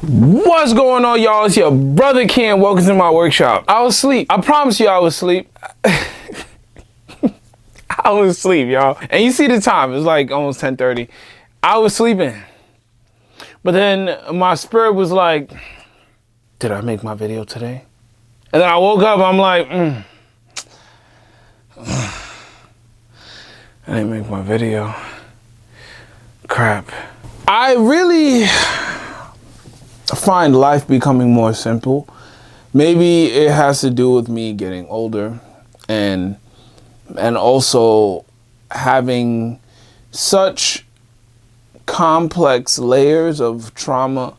What's going on, y'all? It's your brother Ken. Welcome to my workshop. I was asleep. I promise you I was asleep. I was asleep, y'all. And you see the time. It's like almost 10:30. I was sleeping. But then my spirit was like, did I make my video today? And then I woke up. I'm like, I didn't make my video. Crap. I really find life becoming more simple. Maybe it has to do with me getting older and also having such complex layers of trauma,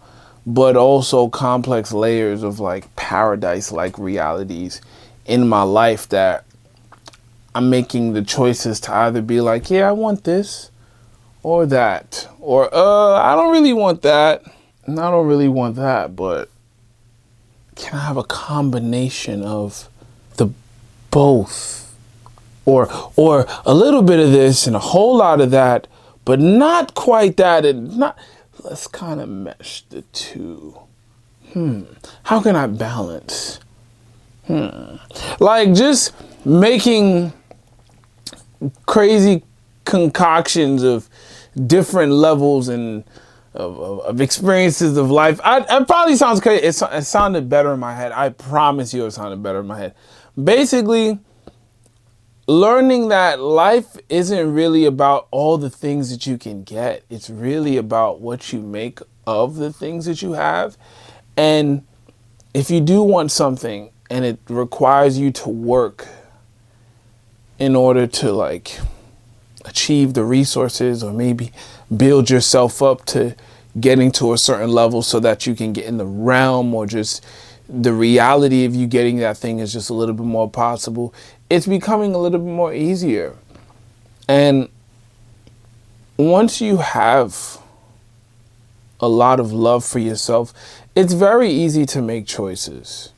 but also complex layers of like paradise-like realities in my life that I'm making the choices to either be like, yeah, I want this or that, or I don't really want that and I don't really want that, but can I have a combination of the both? Or a little bit of this and a whole lot of that, but not quite that, and not, let's kind of mesh the two. How can I balance? Like just making crazy concoctions of different levels and of experiences of life. It probably sounds crazy. It sounded better in my head. I promise you it sounded better in my head. Basically, learning that life isn't really about all the things that you can get. It's really about what you make of the things that you have. And if you do want something and it requires you to work in order to like achieve the resources or maybe build yourself up to getting to a certain level so that you can get in the realm, or just the reality of you getting that thing is just a little bit more possible, it's becoming a little bit more easier. And once you have a lot of love for yourself, it's very easy to make choices.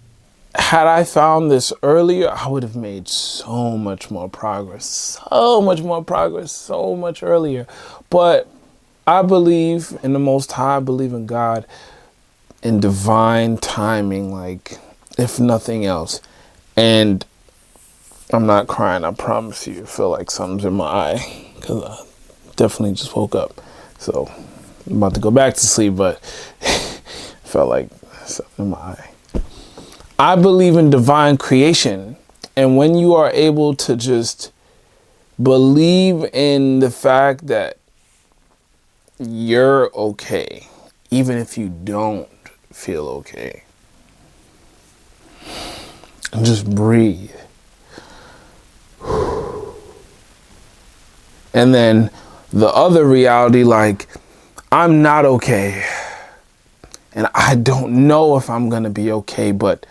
Had I found this earlier, I would have made so much more progress, so much earlier. But I believe in the Most High, I believe in God, in divine timing, like if nothing else. And I'm not crying, I promise you. I feel like something's in my eye because I definitely just woke up. So I'm about to go back to sleep, but felt like something in my eye. I believe in divine creation. And when you are able to just believe in the fact that you're okay, even if you don't feel okay, and just breathe. And then the other reality, like, I'm not okay. And I don't know if I'm gonna be okay, but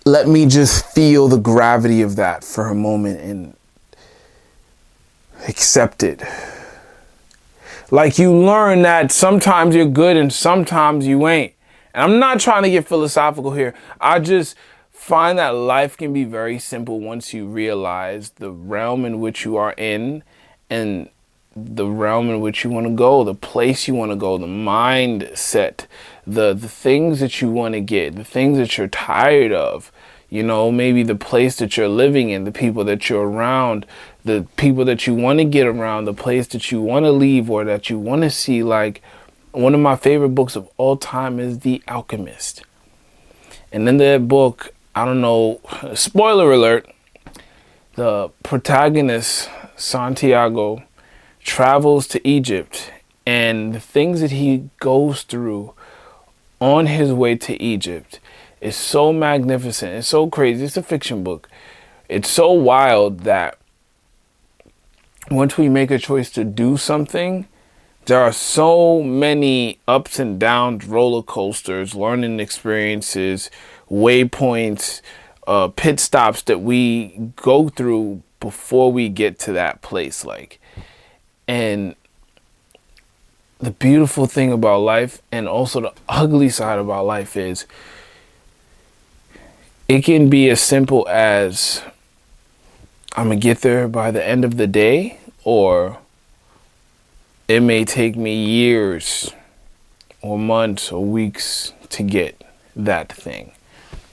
let me just feel the gravity of that for a moment and accept it. Like, you learn that sometimes you're good and sometimes you ain't. And I'm not trying to get philosophical here. I just find that life can be very simple once you realize the realm in which you are in and the realm in which you want to go, the place you want to go, the mindset, the things that you want to get, the things that you're tired of, you know, maybe the place that you're living in, the people that you're around, the people that you want to get around, the place that you want to leave or that you want to see. Like, one of my favorite books of all time is The Alchemist. And in that book, I don't know, spoiler alert, the protagonist, Santiago, travels to Egypt, and the things that he goes through on his way to Egypt is so magnificent. It's so crazy. It's a fiction book. It's so wild that once we make a choice to do something, there are so many ups and downs, roller coasters, learning experiences, waypoints, pit stops that we go through before we get to that place. Like, and the beautiful thing about life, and also the ugly side about life, is it can be as simple as I'm gonna get there by the end of the day, or it may take me years or months or weeks to get that thing.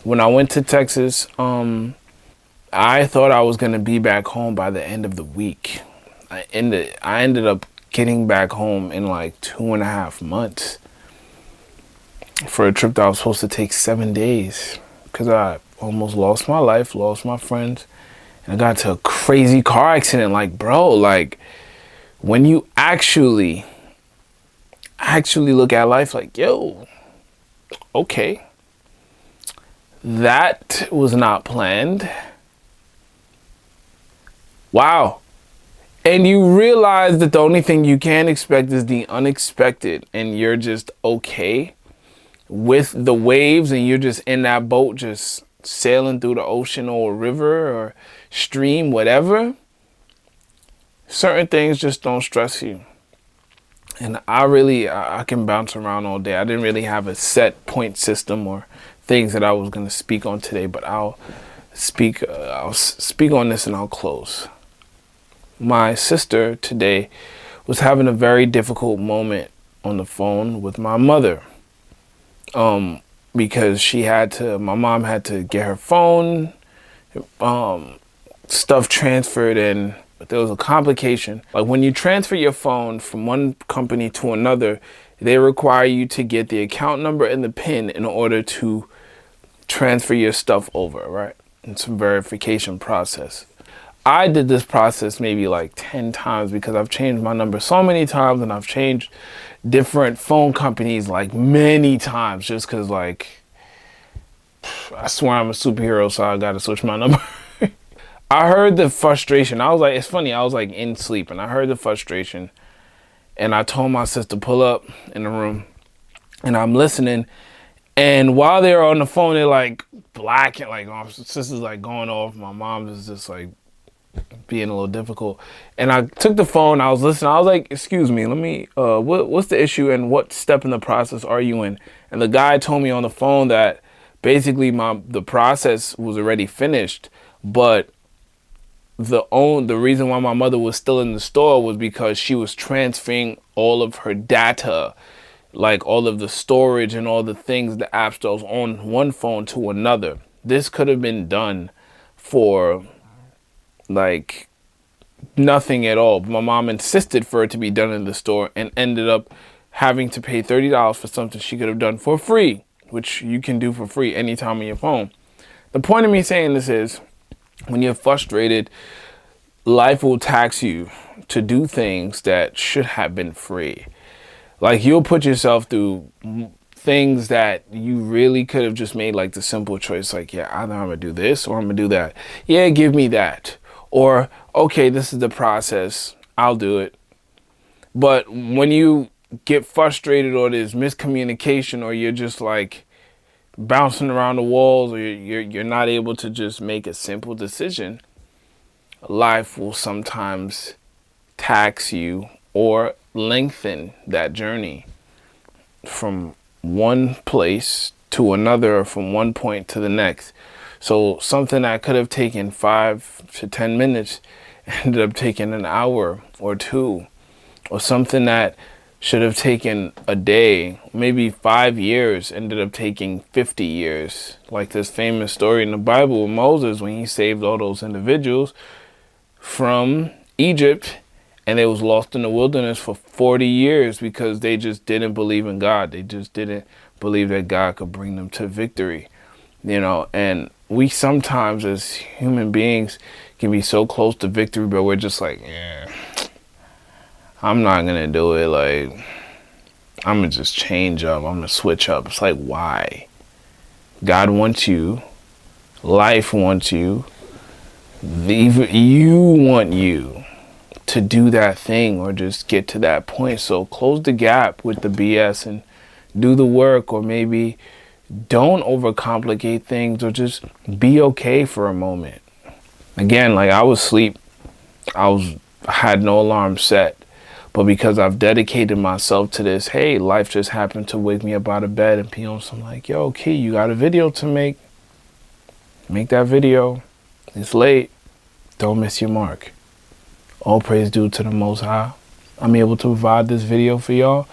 When I went to Texas, I thought I was gonna be back home by the end of the week. I ended up getting back home in like 2.5 months for a trip that I was supposed to take 7 days, because I almost lost my life, lost my friends, and I got into a crazy car accident. Like, bro, like when you actually look at life like, yo, okay, that was not planned. Wow. And you realize that the only thing you can expect is the unexpected, and you're just okay with the waves, and you're just in that boat just sailing through the ocean or a river or stream, whatever. Certain things just don't stress you. And I can bounce around all day. I didn't really have a set point system or things that I was going to speak on today, but I'll speak on this and I'll close. My sister today was having a very difficult moment on the phone with my mother, because my mom had to get her phone stuff transferred, and there was a complication. Like, when you transfer your phone from one company to another, they require you to get the account number and the PIN in order to transfer your stuff over, right? It's a verification process. I did this process maybe like 10 times because I've changed my number so many times, and I've changed different phone companies like many times, just because, like, I swear I'm a superhero, so I gotta switch my number. I heard the frustration. I was like, it's funny, I was like in sleep and I heard the frustration, and I told my sister pull up in the room, and I'm listening. And while they're on the phone, they're like black and like, my sister's like going off. My mom is just like being a little difficult. And I took the phone, I was listening. I was like, excuse me, let me, what's the issue and what step in the process are you in? And the guy told me on the phone that basically the process was already finished, but the reason why my mother was still in the store was because she was transferring all of her data, like all of the storage and all the things, the app stores on one phone to another. This could have been done for like nothing at all. But my mom insisted for it to be done in the store, and ended up having to pay $30 for something she could have done for free, which you can do for free anytime on your phone. The point of me saying this is, when you're frustrated, life will tax you to do things that should have been free. Like, you'll put yourself through things that you really could have just made like the simple choice, like, yeah, either I'm gonna do this or I'm gonna do that. Yeah, give me that. Or, okay, this is the process, I'll do it. But when you get frustrated, or there's miscommunication, or you're just like bouncing around the walls, or you're not able to just make a simple decision, life will sometimes tax you or lengthen that journey from one place to another, or from one point to the next. So something that could have taken 5 to 10 minutes ended up taking an hour or two, or something that should have taken a day, maybe 5 years, ended up taking 50 years. Like this famous story in the Bible with Moses, when he saved all those individuals from Egypt, and they was lost in the wilderness for 40 years because they just didn't believe in God. They just didn't believe that God could bring them to victory, you know. And we sometimes as human beings can be so close to victory, but we're just like, yeah, I'm not gonna do it. Like, I'm gonna just change up. I'm gonna switch up. It's like, why? God wants you. Life wants you. You want you to do that thing, or just get to that point. So close the gap with the BS and do the work, or maybe don't overcomplicate things, or just be okay for a moment. Again, like, I was asleep. I had no alarm set. But because I've dedicated myself to this, hey, life just happened to wake me up out of bed and pee on some, like, yo, Key, you got a video to make. Make that video. It's late. Don't miss your mark. All praise due to the Most High. I'm able to provide this video for y'all.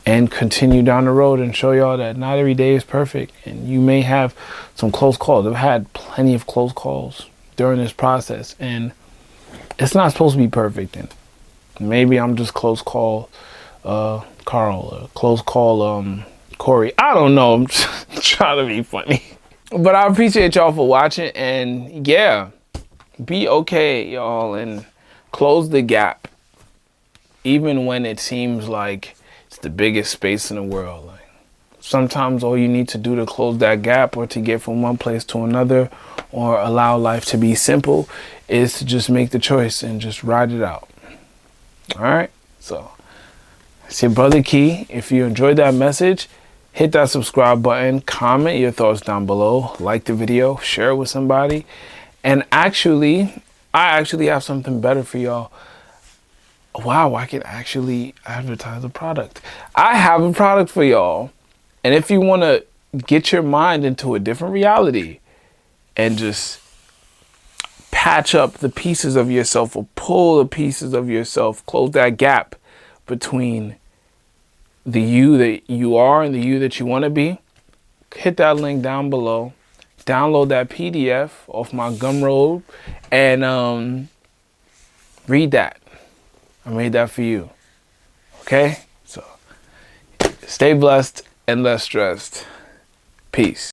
and continue down the road and show y'all that not every day is perfect. And you may have some close calls. I've had plenty of close calls during this process, and it's not supposed to be perfect. And maybe I'm just close call Carl, or close call Corey. I don't know. I'm just trying to be funny. But I appreciate y'all for watching, and yeah, be okay, y'all, and close the gap. Even when it seems like it's the biggest space in the world. Like, sometimes all you need to do to close that gap, or to get from one place to another, or allow life to be simple, is to just make the choice and just ride it out. All right? So, it's your brother Key. If you enjoyed that message, hit that subscribe button, comment your thoughts down below, like the video, share it with somebody. And I actually have something better for y'all. Wow, I can actually advertise a product. I have a product for y'all. And if you want to get your mind into a different reality and just patch up the pieces of yourself, or pull the pieces of yourself, close that gap between the you that you are and the you that you want to be, hit that link down below. Download that PDF off my Gumroad and read that. I made that for you. Okay? So, stay blessed and less stressed. Peace.